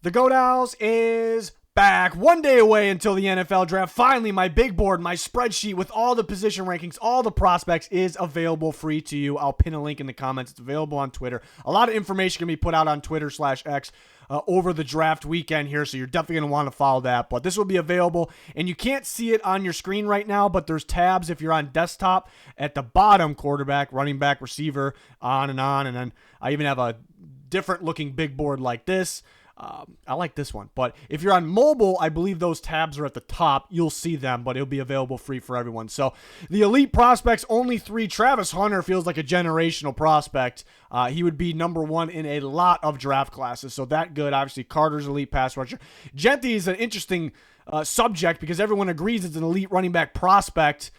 The Godals is back. 1 day away until the NFL draft. Finally, my big board, my spreadsheet with all the position rankings, all the prospects is available free to you. I'll pin a link in the comments. It's available on Twitter. A lot of information can be put out on Twitter/X over the draft weekend here, so you're definitely going to want to follow that. But this will be available, and you can't see it on your screen right now, but there's tabs if you're on desktop at the bottom: quarterback, running back, receiver, on. And then I even have a different looking big board like this. I like this one, but if you're on mobile, I believe those tabs are at the top. You'll see them, but it'll be available free for everyone. So the elite prospects, only 3. Travis Hunter feels like a generational prospect. He would be number 1 in a lot of draft classes, so that good. Obviously, Carter's elite pass rusher. Jeanty is an interesting subject because everyone agrees it's an elite running back prospect.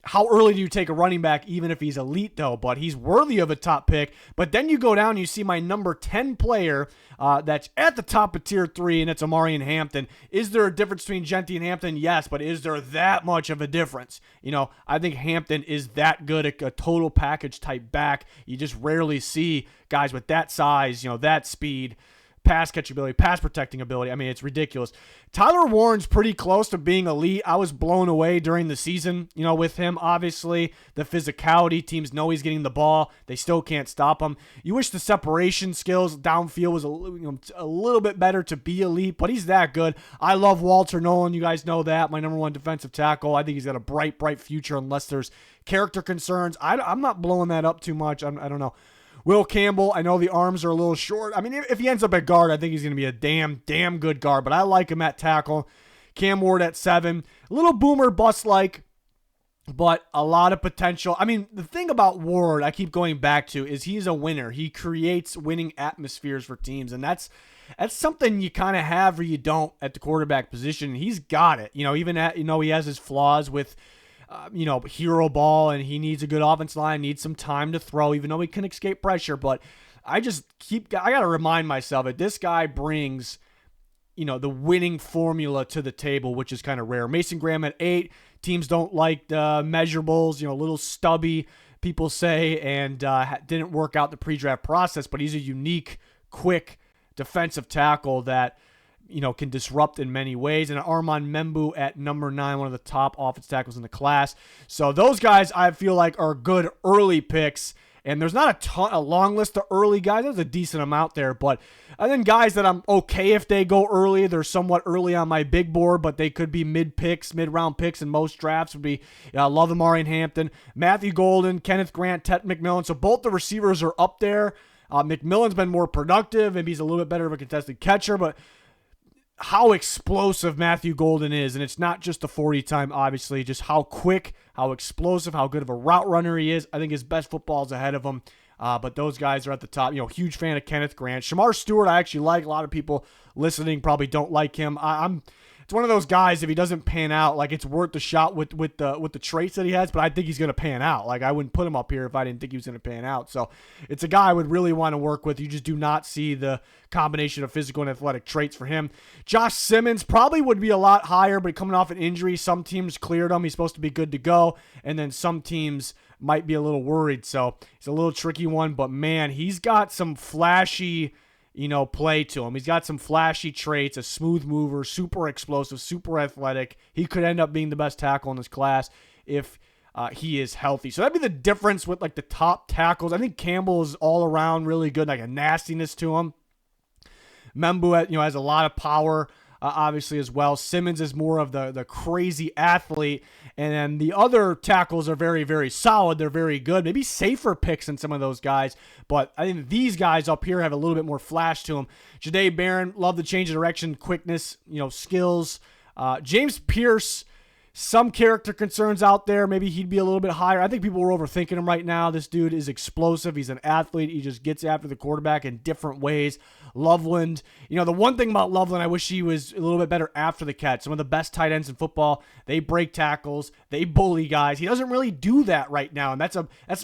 How early do you take a running back, even if he's elite, though? But he's worthy of a top pick. But then you go down and you see my number 10 player that's at the top of tier 3, and it's Omarion Hampton. Is there a difference between Jeanty and Hampton? Yes, but is there that much of a difference? You know, I think Hampton is that good, a total package type back. You just rarely see guys with that size, you know, that speed, pass catchability, pass protecting ability. I mean, it's ridiculous. Tyler Warren's pretty close to being elite. I was blown away during the season, you know, with him. Obviously, the physicality, teams know he's getting the ball. They still can't stop him. You wish the separation skills downfield was a little bit better to be elite, but he's that good. I love Walter Nolan. You guys know that. My number 1 defensive tackle. I think he's got a bright, bright future unless there's character concerns. I'm not blowing that up too much. I don't know. Will Campbell, I know the arms are a little short. I mean, if he ends up at guard, I think he's going to be a damn good guard, but I like him at tackle. Cam Ward at 7. A little boomer bust-like, but a lot of potential. I mean, the thing about Ward I keep going back to is he's a winner. He creates winning atmospheres for teams, and that's something you kind of have or you don't at the quarterback position. He's got it. You know, even at, you know, he has his flaws with hero ball, and he needs a good offense line, needs some time to throw, even though he can escape pressure. But I got to remind myself that this guy brings, you know, the winning formula to the table, which is kind of rare. Mason Graham at 8. Teams don't like the measurables, you know, a little stubby, people say, and didn't work out the pre-draft process, but he's a unique, quick defensive tackle that, you know, can disrupt in many ways. And Armand Membu at number 9, one of the top offensive tackles in the class. So those guys I feel like are good early picks. And there's not a long list of early guys. There's a decent amount there. But then guys that I'm okay if they go early. They're somewhat early on my big board, but they could be mid-round picks in most drafts. Would be, I love Omarion Hampton, Matthew Golden, Kenneth Grant, Ted McMillan. So both the receivers are up there. McMillan's been more productive. Maybe he's a little bit better of a contested catcher, but how explosive Matthew Golden is, and it's not just the 40 time, obviously, just how quick, how explosive, how good of a route runner he is. I think his best football is ahead of him, but those guys are at the top. You know, huge fan of Kenneth Grant. Shamar Stewart, I actually like. A lot of people listening probably don't like him. It's one of those guys, if he doesn't pan out, like, it's worth the shot with the traits that he has, but I think he's going to pan out. Like, I wouldn't put him up here if I didn't think he was going to pan out. So it's a guy I would really want to work with. You just do not see the combination of physical and athletic traits for him. Josh Simmons probably would be a lot higher, but coming off an injury, some teams cleared him. He's supposed to be good to go, and then some teams might be a little worried. So it's a little tricky one, but man, he's got some flashy, you know, play to him. He's got some flashy traits, a smooth mover, super explosive, super athletic. He could end up being the best tackle in this class if he is healthy. So that'd be the difference with, like, the top tackles. I think Campbell is all around really good, like a nastiness to him. Membu, you know, has a lot of power, obviously, as well. Simmons is more of the crazy athlete. And then the other tackles are very, very solid. They're very good. Maybe safer picks than some of those guys. But I think these guys up here have a little bit more flash to them. Jahdae Barron, love the change of direction, quickness, you know, skills. James Pierce, some character concerns out there. Maybe he'd be a little bit higher. I think people are overthinking him right now. This dude is explosive. He's an athlete. He just gets after the quarterback in different ways. Loveland, you know, the one thing about Loveland, I wish he was a little bit better after the catch. Some of the best tight ends in football, they break tackles, they bully guys. He doesn't really do that right now, and that's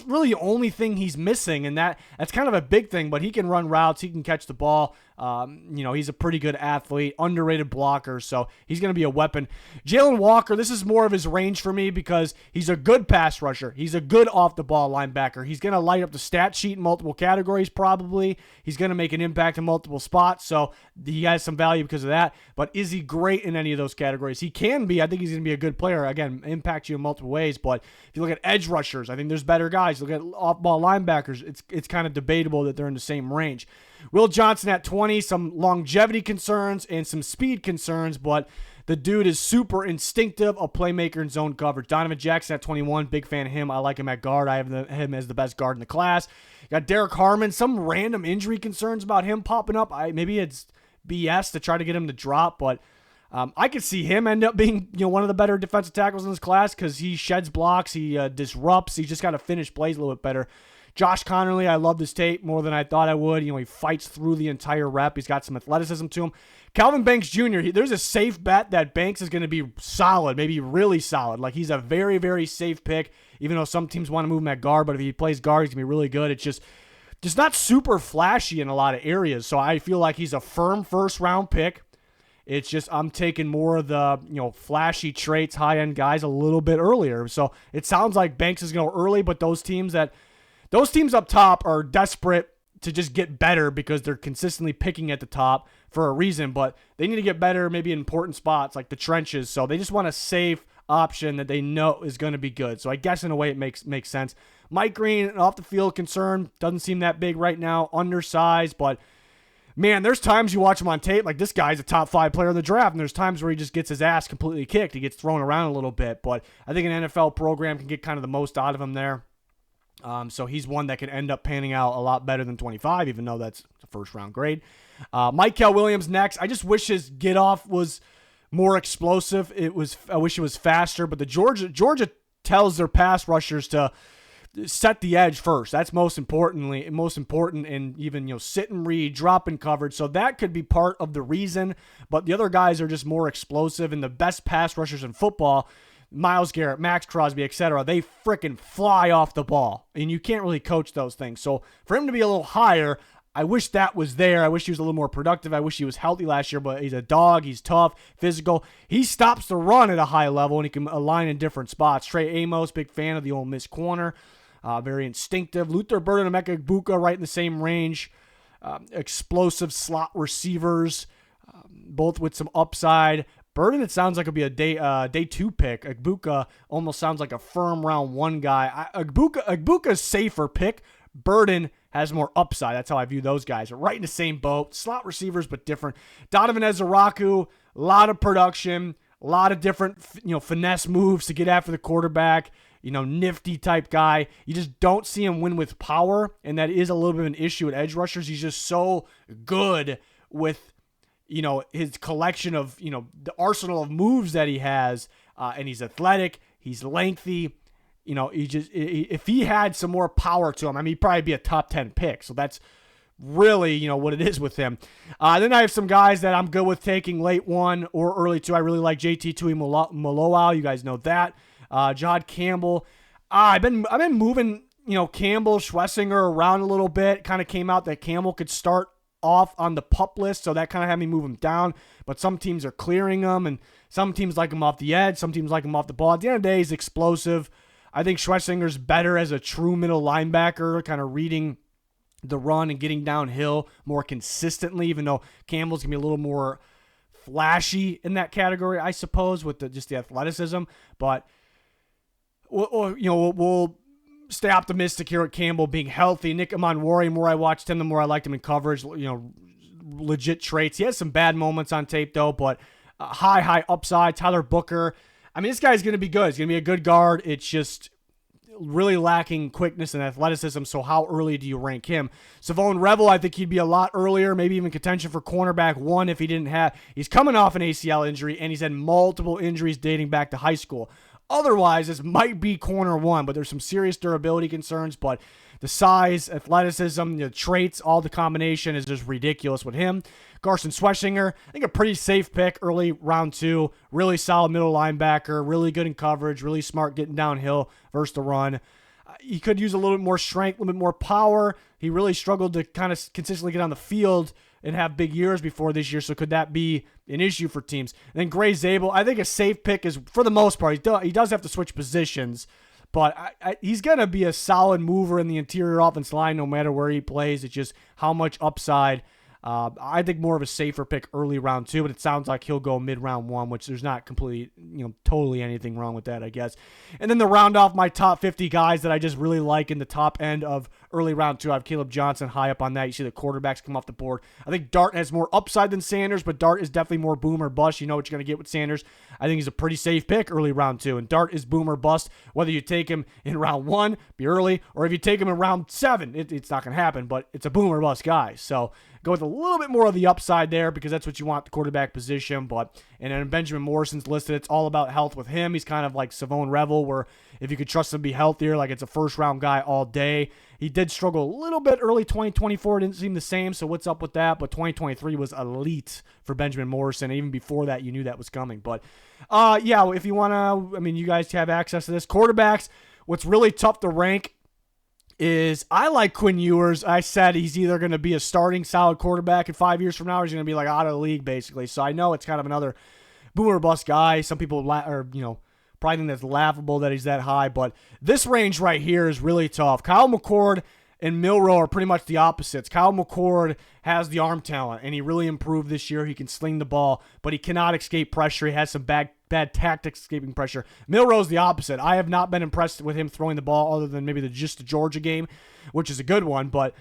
really the only thing he's missing, and that's kind of a big thing. But he can run routes, he can catch the ball. He's a pretty good athlete, underrated blocker, so he's going to be a weapon. Jalen Walker, this is more of his range for me because he's a good pass rusher. He's a good off-the-ball linebacker. He's going to light up the stat sheet in multiple categories probably. He's going to make an impact in multiple spots, so he has some value because of that. But is he great in any of those categories? He can be. I think he's going to be a good player. Again, impact you in multiple ways, but if you look at edge rushers, I think there's better guys. Look at off-ball linebackers. It's kind of debatable that they're in the same range. Will Johnson at 20, some longevity concerns and some speed concerns, but the dude is super instinctive, a playmaker in zone coverage. Donovan Jackson at 21, big fan of him. I like him at guard. I have him as the best guard in the class. Got Derek Harmon, some random injury concerns about him popping up. Maybe it's BS to try to get him to drop, but I could see him end up being one of the better defensive tackles in this class because he sheds blocks, he disrupts, he's just got to finish plays a little bit better. Josh Connerly, I love this tape more than I thought I would. He fights through the entire rep. He's got some athleticism to him. Calvin Banks Jr., there's a safe bet that Banks is going to be solid, maybe really solid. Like, he's a very, very safe pick, even though some teams want to move him at guard, but if he plays guard, he's going to be really good. It's just not super flashy in a lot of areas, so I feel like he's a firm first-round pick. It's just I'm taking more of the flashy traits, high-end guys a little bit earlier. So it sounds like Banks is going to go early, but those teams up top are desperate to just get better because they're consistently picking at the top for a reason, but they need to get better maybe in important spots like the trenches. So they just want a safe option that they know is going to be good. So I guess in a way it makes sense. Mike Green, an off-the-field concern, doesn't seem that big right now, undersized, but man, there's times you watch him on tape, like this guy's a top 5 player in the draft, and there's times where he just gets his ass completely kicked. He gets thrown around a little bit, but I think an NFL program can get kind of the most out of him there. So he's one that can end up panning out a lot better than 25, even though that's a first-round grade. Mykel Williams next. I just wish his get-off was more explosive. I wish it was faster, but the Georgia tells their pass rushers to set the edge first. That's most important, and even sit and read, drop in coverage. So that could be part of the reason. But the other guys are just more explosive, and the best pass rushers in football, Myles Garrett, Max Crosby, etc., they freaking fly off the ball, and you can't really coach those things. So for him to be a little higher, I wish that was there. I wish he was a little more productive. I wish he was healthy last year, but he's a dog. He's tough, physical. He stops the run at a high level, and he can align in different spots. Trey Amos, big fan of the Ole Miss corner. Very instinctive. Luther Burden and Emeka Egbuka right in the same range. Explosive slot receivers, both with some upside. Burden, it sounds like it'll be a day 2 pick. Egbuka almost sounds like a firm round 1 guy. Egbuka's safer pick. Burden has more upside. That's how I view those guys. Right in the same boat. Slot receivers, but different. Donovan Ezeraku, a lot of production, a lot of different finesse moves to get after the quarterback. Nifty type guy. You just don't see him win with power, and that is a little bit of an issue at edge rushers. He's just so good with his collection of, the arsenal of moves that he has, and he's athletic, he's lengthy, if he had some more power to him, he'd probably be a top 10 pick. So that's really, what it is with him. Then I have some guys that I'm good with taking late 1 or early 2. I really like JT Tuimoloau. You guys know that. Jod Campbell. I've been moving, Campbell, Schlesinger around a little bit. Kind of came out that Campbell could start off on the PUP list, so that kind of had me move him down. But some teams are clearing him, and some teams like him off the edge. Some teams like him off the ball. At the end of the day, he's explosive. I think Schlesinger's better as a true middle linebacker, kind of reading the run and getting downhill more consistently, even though Campbell's going to be a little more flashy in that category, I suppose, with just the athleticism. But we'll stay optimistic here at Campbell being healthy. Nick Emanwari, the more I watched him, the more I liked him in coverage. Legit traits. He has some bad moments on tape, though, but high upside. Tyler Booker. This guy's going to be good. He's going to be a good guard. It's just really lacking quickness and athleticism, so how early do you rank him? Savone Revel, I think he'd be a lot earlier, maybe even contention for cornerback 1 if he didn't have... He's coming off an ACL injury, and he's had multiple injuries dating back to high school. Otherwise, this might be corner 1, but there's some serious durability concerns, but the size, athleticism, the traits, all the combination is just ridiculous with him. Carson Schweshinger, I think a pretty safe pick early round 2. Really solid middle linebacker, really good in coverage, really smart getting downhill versus the run. He could use a little bit more strength, a little bit more power. He really struggled to kind of consistently get on the field and have big years before this year, so could that be an issue for teams? And then Gray Zabel, I think a safe pick is, for the most part, he does have to switch positions, but he's going to be a solid mover in the interior offense line no matter where he plays. It's just how much upside. I think more of a safer pick early round 2, but it sounds like he'll go mid round 1, which there's not completely, totally anything wrong with that, I guess. And then to round off my top 50 guys that I just really like in the top end of early round 2, I have Caleb Johnson high up on that. You see the quarterbacks come off the board. I think Dart has more upside than Sanders, but Dart is definitely more boom or bust. You know what you're going to get with Sanders. I think he's a pretty safe pick early round 2, and Dart is boom or bust. Whether you take him in round 1, be early, or if you take him in round 7, it's not going to happen, but it's a boom or bust guy. So go with a little bit more of the upside there because that's what you want at the quarterback position. And then Benjamin Morrison's listed. It's all about health with him. He's kind of like Savone Revel, where if you could trust him to be healthier, like it's a first-round guy all day. He did struggle a little bit early 2024. Didn't seem the same, so what's up with that? But 2023 was elite for Benjamin Morrison. And even before that, you knew that was coming. But, if you want to, you guys have access to this. Quarterbacks, what's really tough to rank is I like Quinn Ewers. I said he's either going to be a starting solid quarterback in 5 years from now, or he's going to be like out of the league, basically. So I know it's kind of another boomer bust guy. Some people probably think that's laughable that he's that high, but this range right here is really tough. Kyle McCord and Milroe are pretty much the opposites. Kyle McCord has the arm talent, and he really improved this year. He can sling the ball, but he cannot escape pressure. He has some bad tactics escaping pressure. Milroe's the opposite. I have not been impressed with him throwing the ball other than maybe just the Georgia game, which is a good one, but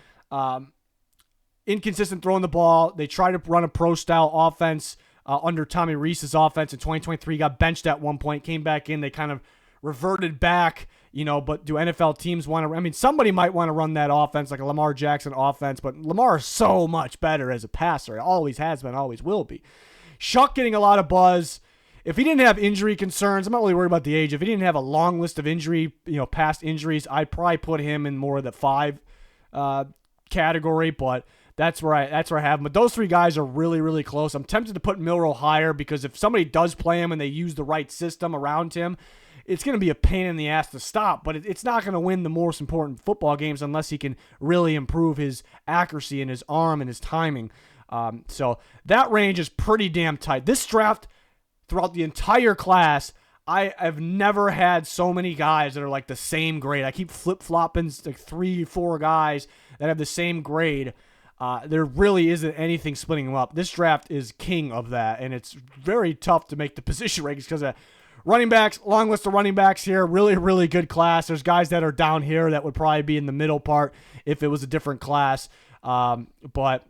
inconsistent throwing the ball. They try to run a pro-style offense under Tommy Rees's offense in 2023. Got benched at one point, came back in. They kind of reverted back, but do NFL teams want to? Somebody might want to run that offense, like a Lamar Jackson offense, but Lamar is so much better as a passer. It always has been, always will be. Shuck getting a lot of buzz. If he didn't have injury concerns, I'm not really worried about the age. If he didn't have a long list of injury, past injuries, I'd probably put him in more of the 5 category, but that's where I have him. But those 3 guys are really, really close. I'm tempted to put Milroe higher because if somebody does play him and they use the right system around him, it's going to be a pain in the ass to stop, but it's not going to win the most important football games unless he can really improve his accuracy and his arm and his timing. So that range is pretty damn tight. This draft, throughout the entire class, I have never had so many guys that are like the same grade. I keep flip-flopping like 3-4 guys that have the same grade. There really isn't anything splitting them up. This draft is king of that, and it's very tough to make the position rankings because of running backs. Long list of running backs here. Really, really good class. There's guys that are down here that would probably be in the middle part if it was a different class. But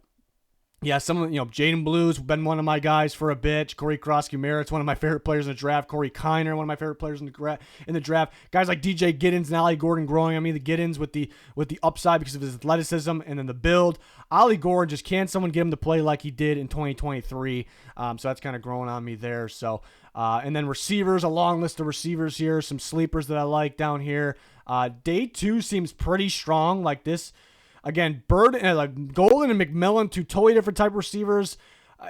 yeah, some of Jaden Blue's been one of my guys for a bit. Corey Krosky-Merritt's one of my favorite players in the draft. Corey Kiner, one of my favorite players in the draft. Guys like DJ Giddens and Ollie Gordon growing. The Giddens with the upside because of his athleticism and then the build. Ollie Gordon, just can someone get him to play like he did in 2023? So that's kind of growing on me there. So and then receivers, a long list of receivers here. Some sleepers that I like down here. Day 2 seems pretty strong. Like this. Again, Bird and like Golden and McMillan, 2 totally different type of receivers.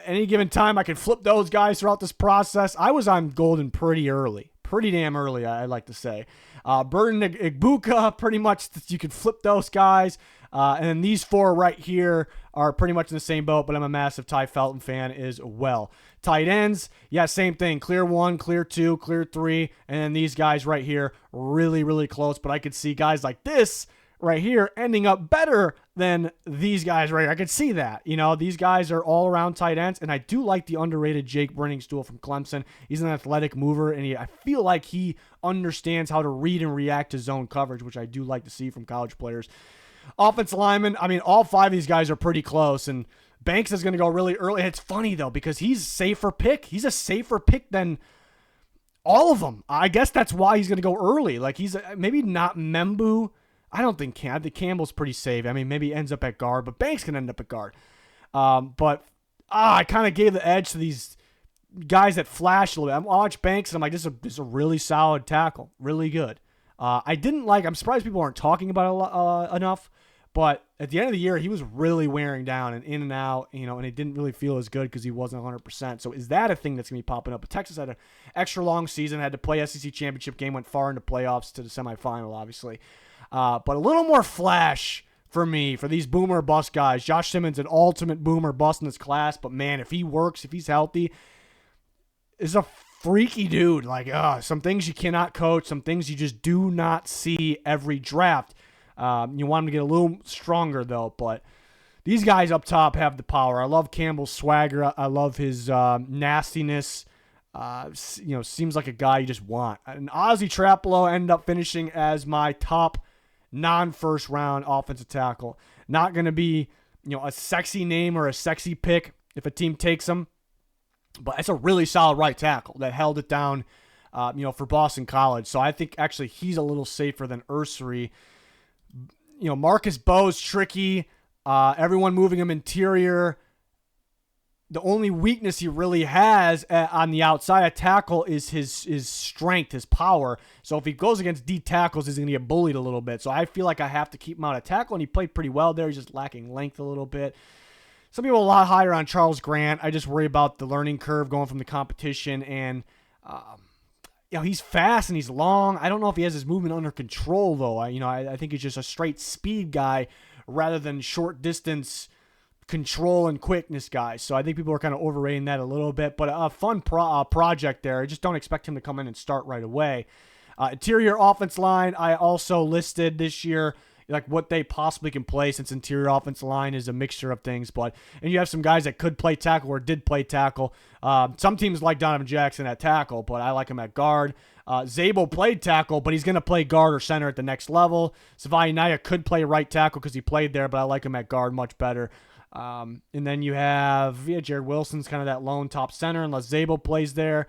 Any given time, I can flip those guys throughout this process. I was on Golden pretty early. Pretty damn early, I'd like to say. Bird and Igbuka, pretty much you can flip those guys. And then these 4 right here are pretty much in the same boat, but I'm a massive Ty Felton fan as well. Tight ends, yeah, same thing. Clear 1, clear 2, clear 3. And then these guys right here, really, really close. But I could see guys like this right here ending up better than these guys right here. I could see that. These guys are all around tight ends, and I do like the underrated Jake Brenningstool from Clemson. He's an athletic mover, and I feel like he understands how to read and react to zone coverage, which I do like to see from college players. Offensive linemen, all 5 of these guys are pretty close, and Banks is going to go really early. It's funny, though, because he's a safer pick. He's a safer pick than all of them. I guess that's why he's going to go early. Like, he's maybe not Membu. I don't think Campbell's pretty safe. Maybe he ends up at guard, but Banks can end up at guard. I kind of gave the edge to these guys that flash a little bit. I watch Banks, and I'm like, this is a really solid tackle. Really good. I'm surprised people aren't talking about it enough, but at the end of the year, he was really wearing down and in and out, and it didn't really feel as good because he wasn't 100%. So is that a thing that's going to be popping up? But Texas had an extra long season, had to play SEC championship game, went far into playoffs to the semifinal, obviously. But a little more flash for me, for these boomer bust guys. Josh Simmons, an ultimate boomer bust in this class, but man, if he works, if he's healthy, is a freaky dude. Like, some things you cannot coach, some things you just do not see every draft. You want him to get a little stronger, though, but these guys up top have the power. I love Campbell's swagger. I love his nastiness. Seems like a guy you just want. And Ozzy Trapelo ended up finishing as my top non-first round offensive tackle. Not going to be, a sexy name or a sexy pick if a team takes him, but it's a really solid right tackle that held it down, for Boston College. So I think actually he's a little safer than Ursary. Marcus Bowe's tricky. Everyone moving him interior. The only weakness he really has on the outside of tackle is his strength, his power. So if he goes against D tackles, he's going to get bullied a little bit. So I feel like I have to keep him out of tackle, and he played pretty well there. He's just lacking length a little bit. Some people a lot higher on Charles Grant. I just worry about the learning curve going from the competition, and he's fast and he's long. I don't know if he has his movement under control, though. I think he's just a straight speed guy rather than short distance control and quickness guys. So I think people are kind of overrating that a little bit, but a fun project there. I just don't expect him to come in and start right away. Interior offense line, I also listed this year, like what they possibly can play, since interior offense line is a mixture of things. And you have some guys that could play tackle or did play tackle. Some teams like Donovan Jackson at tackle, but I like him at guard. Zabel played tackle, but he's going to play guard or center at the next level. Savai Naya could play right tackle because he played there, but I like him at guard much better. And then you have Jared Wilson's kind of that lone top center unless Zabel plays there.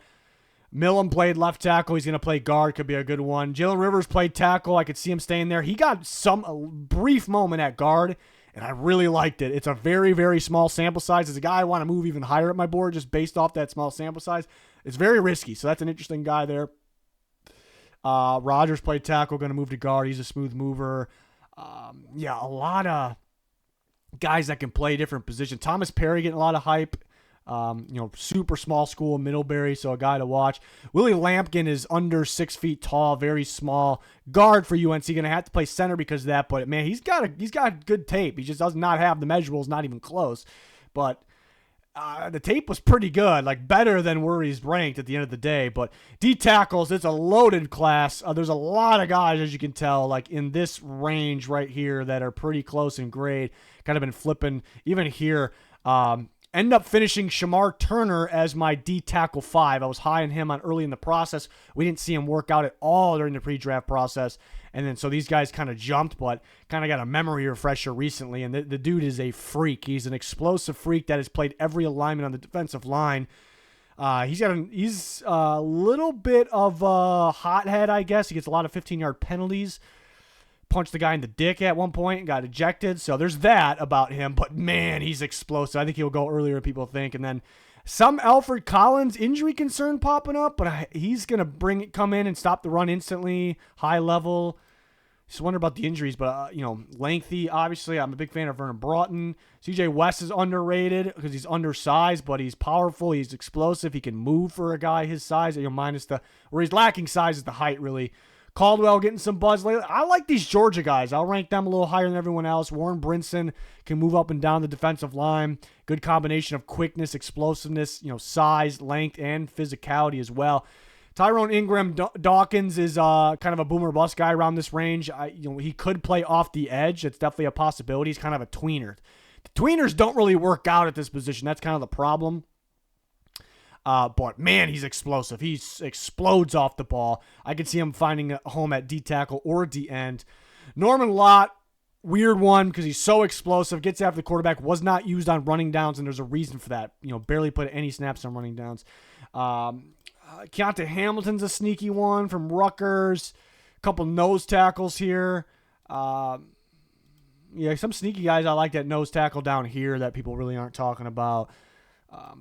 Millam played left tackle. He's going to play guard. Could be a good one. Jalen Rivers played tackle. I could see him staying there. He got a brief moment at guard, and I really liked it. It's a very, very small sample size. As a guy I want to move even higher at my board just based off that small sample size. It's very risky, so that's an interesting guy there. Rogers played tackle, going to move to guard. He's a smooth mover. A lot of guys that can play different positions. Thomas Perry getting a lot of hype. Super small school in Middlebury, so a guy to watch. Willie Lampkin is under 6 feet tall, very small guard for UNC. Going to have to play center because of that, but man, he's got good tape. He just does not have the measurables, not even close. But the tape was pretty good, like better than where he's ranked at the end of the day. But D tackles, it's a loaded class. There's a lot of guys, as you can tell, like in this range right here that are pretty close in grade. Kind of been flipping even here. End up finishing Shamar Turner as my D tackle 5. I was high on him early in the process. We didn't see him work out at all during the pre-draft process. And then so these guys kind of jumped, but kind of got a memory refresher recently. And the dude is a freak. He's an explosive freak that has played every alignment on the defensive line. He's a little bit of a hothead, I guess. He gets a lot of 15-yard penalties. Punched the guy in the dick at one point and got ejected. So there's that about him. But man, he's explosive. I think he'll go earlier than people think. And then some Alfred Collins injury concern popping up, but he's gonna come in and stop the run instantly. High level. Just wonder about the injuries, but lengthy. Obviously, I'm a big fan of Vernon Broughton. CJ West is underrated because he's undersized, but he's powerful. He's explosive. He can move for a guy his size. Minus where he's lacking size is the height, really. Caldwell getting some buzz lately. I like these Georgia guys. I'll rank them a little higher than everyone else. Warren Brinson can move up and down the defensive line. Good combination of quickness, explosiveness, size, length, and physicality as well. Tyrone Ingram Dawkins is kind of a boomer bust guy around this range. He could play off the edge. It's definitely a possibility. He's kind of a tweener. The tweeners don't really work out at this position. That's kind of the problem. But man, he's explosive. He explodes off the ball. I could see him finding a home at D tackle or D end. Norman Lott, weird one because he's so explosive. Gets after the quarterback. Was not used on running downs, and there's a reason for that. Barely put any snaps on running downs. Keontae Hamilton's a sneaky one from Rutgers. A couple nose tackles here. Some sneaky guys I like that nose tackle down here that people really aren't talking about.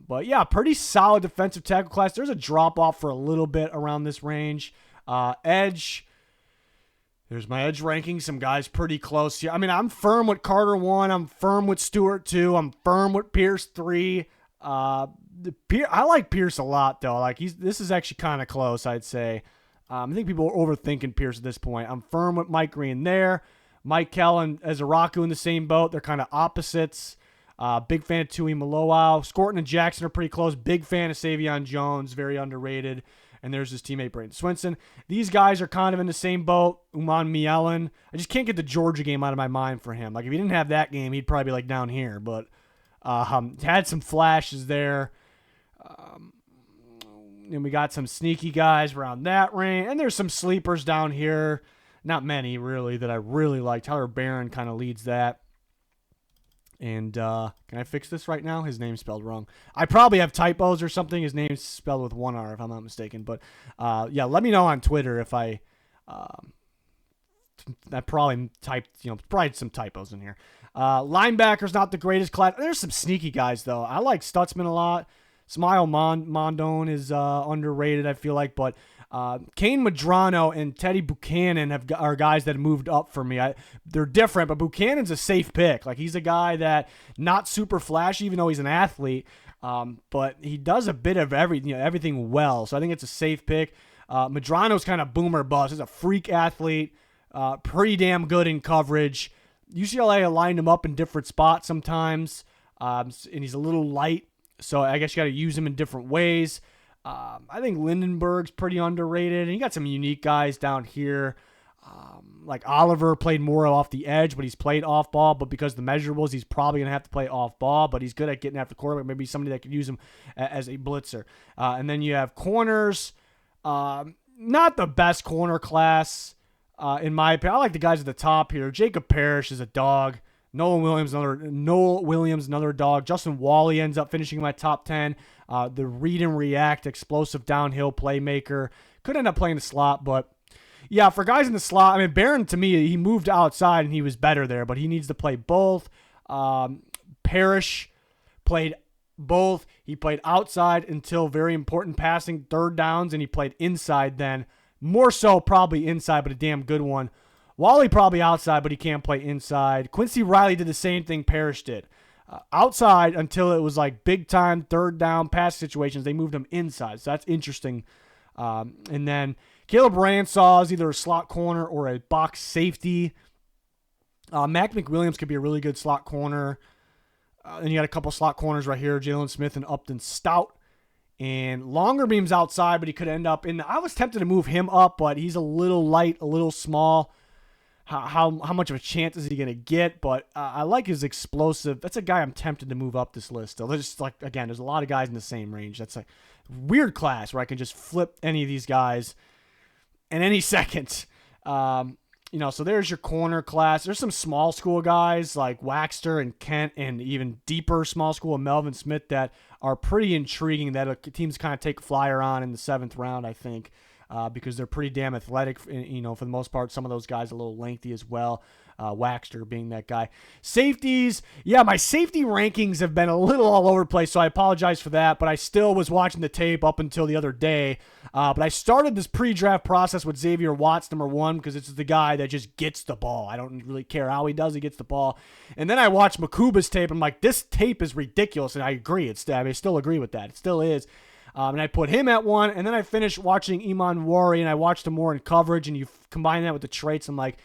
But yeah, pretty solid defensive tackle class. There's a drop-off for a little bit around this range. Edge. There's my edge ranking. Some guys pretty close here. I mean, I'm firm with Carter 1. I'm firm with Stewart 2. I'm firm with Pierce 3. I like Pierce a lot, though. This is actually kind of close, I'd say. I think people are overthinking Pierce at this point. I'm firm with Mike Green there. Mike Kell and Azaraku in the same boat. They're kind of opposites. Big fan of Tui Malowau. Scorton and Jackson are pretty close. Big fan of Savion Jones. Very underrated. And there's his teammate, Brandon Swinson. These guys are kind of in the same boat. Uman Mielen. I just can't get the Georgia game out of my mind for him. Like, if he didn't have that game, he'd probably be, like, down here. But had some flashes there. And we got some sneaky guys around that range. And there's some sleepers down here. Not many, really, that I really like. Tyler Barron kind of leads that. And can I fix this right now? His name's spelled wrong. I probably have typos or something. His name's spelled with one R, if I'm not mistaken. But, yeah, let me know on Twitter if I probably typed, probably some typos in here. Linebacker's not the greatest class. There's some sneaky guys, though. I like Stutzman a lot. Smile Mondone is underrated, I feel like. But Kane Madrano and Teddy Buchanan are guys that have moved up for me. They're different, but Buchanan's a safe pick. Like, he's a guy that not super flashy, even though he's an athlete, but he does a bit of everything well. So I think it's a safe pick. Madrano's kind of boomer bust. He's a freak athlete, pretty damn good in coverage. UCLA lined him up in different spots sometimes, and he's a little light, so I guess you got to use him in different ways. I think Lindenberg's pretty underrated, and you got some unique guys down here. Like Oliver played more off the edge, but he's played off ball. But because of the measurables, he's probably going to have to play off ball, but he's good at getting after the quarterback. Maybe somebody that could use him as a blitzer. And then you have corners. Not the best corner class, in my opinion. I like the guys at the top here. Jacob Parrish is a dog. Noel Williams, another dog. Justin Wally ends up finishing in my top 10. The read and react, explosive downhill playmaker. Could end up playing the slot, but yeah, for guys in the slot, I mean, Barron, to me, he moved outside and he was better there, but he needs to play both. Parrish played both. He played outside until very important passing, third downs, and he played inside then. More so probably inside, but a damn good one. Wally probably outside, but he can't play inside. Quincy Riley did the same thing Parrish did. Outside until it was like big time third down pass situations. They moved him inside, so that's interesting. And then Caleb Ransaw is either a slot corner or a box safety. Mac McWilliams could be a really good slot corner. And you got a couple slot corners right here, Jalen Smith and Upton Stout. And Longerbeam's outside, but he could end up in. I was tempted to move him up, but he's a little light, a little small. How much of a chance is he going to get? But I like his explosive. That's a guy I'm tempted to move up this list. So there's there's a lot of guys in the same range. That's a weird class where I can just flip any of these guys in any second. So there's your corner class. There's some small school guys like Waxter and Kent, and even deeper small school of Melvin Smith that are pretty intriguing that teams kind of take a flyer on in the 7th round, I think. Because they're pretty damn athletic, for the most part. Some of those guys a little lengthy as well. Waxter being that guy. Safeties, yeah, my safety rankings have been a little all over the place, so I apologize for that, but I still was watching the tape up until the other day. But I started this pre-draft process with Xavier Watts, number 1, because it's the guy that just gets the ball. I don't really care how he does, he gets the ball. And then I watched Makuba's tape, and I'm like, this tape is ridiculous, and I agree. I still agree with that. It still is. And I put him at 1, and then I finished watching Iman Wari, and I watched him more in coverage, and you combine that with the traits. I'm like,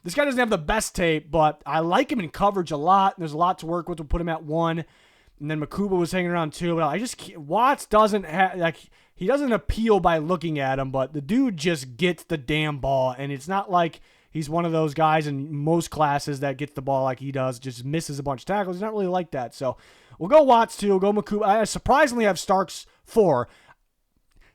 this guy doesn't have the best tape, but I like him in coverage a lot. There's a lot to work with to put him at 1. And then Makuba was hanging around 2. But Watts doesn't have, he doesn't appeal by looking at him, but the dude just gets the damn ball, and it's not like he's one of those guys in most classes that gets the ball like he does, just misses a bunch of tackles. He's not really like that. So we'll go Watts 2, we'll go Makuba. I surprisingly have Starks 4.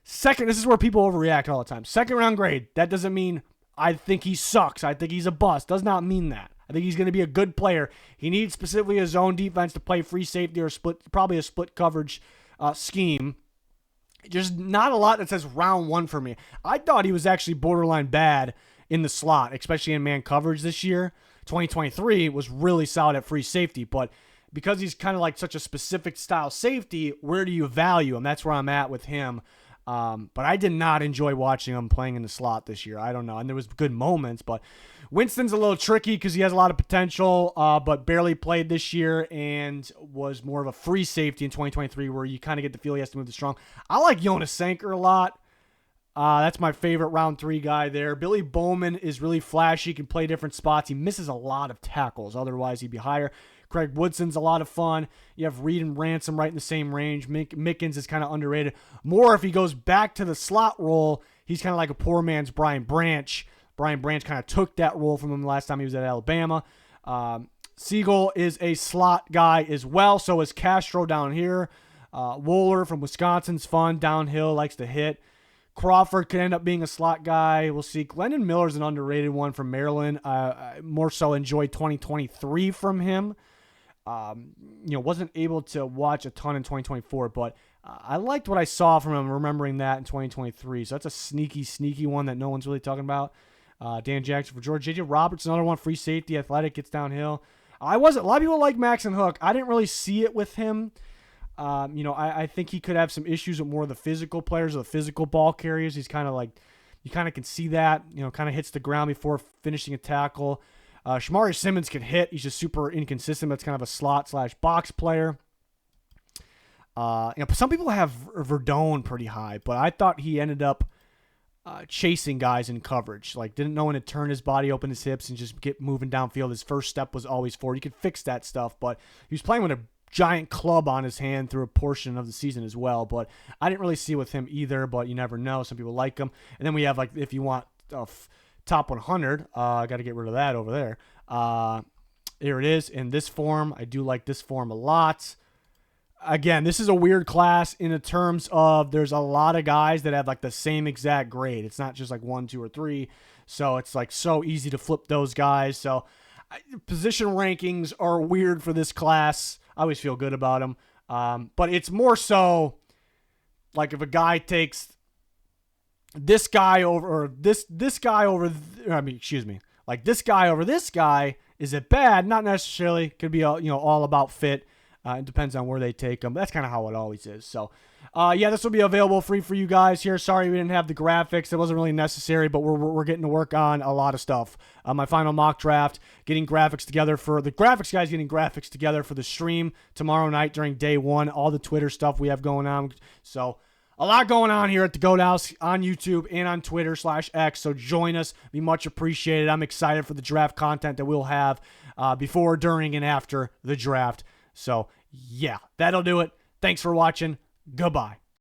Second, this is where people overreact all the time. 2nd round grade. That doesn't mean I think he sucks. I think he's a bust. Does not mean that. I think he's going to be a good player. He needs specifically a zone defense to play free safety or probably a split coverage scheme. Just not a lot that says round 1 for me. I thought he was actually borderline bad in the slot, especially in man coverage this year. 2023 was really solid at free safety, but because he's kind of like such a specific style safety, where do you value him? That's where I'm at with him. But I did not enjoy watching him playing in the slot this year. I don't know. And there was good moments, but Winston's a little tricky because he has a lot of potential, but barely played this year and was more of a free safety in 2023 where you kind of get the feel he has to move the strong. I like Jonas Sanker a lot. That's my favorite round 3 guy there. Billy Bowman is really flashy, can play different spots. He misses a lot of tackles. Otherwise, he'd be higher. Craig Woodson's a lot of fun. You have Reed and Ransom right in the same range. Mickens is kind of underrated. More if he goes back to the slot role, he's kind of like a poor man's Brian Branch. Brian Branch kind of took that role from him the last time he was at Alabama. Siegel is a slot guy as well. So is Castro down here. Wooler from Wisconsin's fun. Downhill, likes to hit. Crawford could end up being a slot guy. We'll see. Glendon Miller's an underrated one from Maryland. I more so enjoyed 2023 from him. Wasn't able to watch a ton in 2024, but I liked what I saw from him, remembering that in 2023. So that's a sneaky one that no one's really talking about. Dan Jackson for Georgia. J.J. Roberts, another one, free safety, athletic, gets downhill. A lot of people like Maxon Hook. I didn't really see it with him. I think he could have some issues with more of the physical players or the physical ball carriers. He's kind of like, you kind of can see that, kind of hits the ground before finishing a tackle. Shamari Simmons can hit. He's just super inconsistent. That's kind of a slot/box player. Some people have Verdone pretty high, but I thought he ended up chasing guys in coverage. Like, didn't know when to turn his body, open his hips, and just get moving downfield. His first step was always forward. He could fix that stuff, but he was playing with a giant club on his hand through a portion of the season as well. But I didn't really see with him either, but you never know. Some people like him. And then we have, like, if you want top 100, I got to get rid of that over there. Here it is in this form. I do like this form a lot. Again, this is a weird class in the terms of there's a lot of guys that have like the same exact grade. It's not just like 1, 2, or 3. So it's like so easy to flip those guys. So position rankings are weird for this class. I always feel good about them. But it's more so like if a guy takes this guy over, or this guy over, like this guy over this guy, is it bad? Not necessarily. Could be all about fit. It depends on where they take them. That's kind of how it always is. So, this will be available free for you guys here. Sorry we didn't have the graphics. It wasn't really necessary, but we're getting to work on a lot of stuff. My final mock draft, getting graphics together for the graphics guys, getting graphics together for the stream tomorrow night during day 1. All the Twitter stuff we have going on. So, a lot going on here at the Goat House on YouTube and on Twitter/X. So join us. Be much appreciated. I'm excited for the draft content that we'll have before, during, and after the draft. So, yeah, that'll do it. Thanks for watching. Goodbye.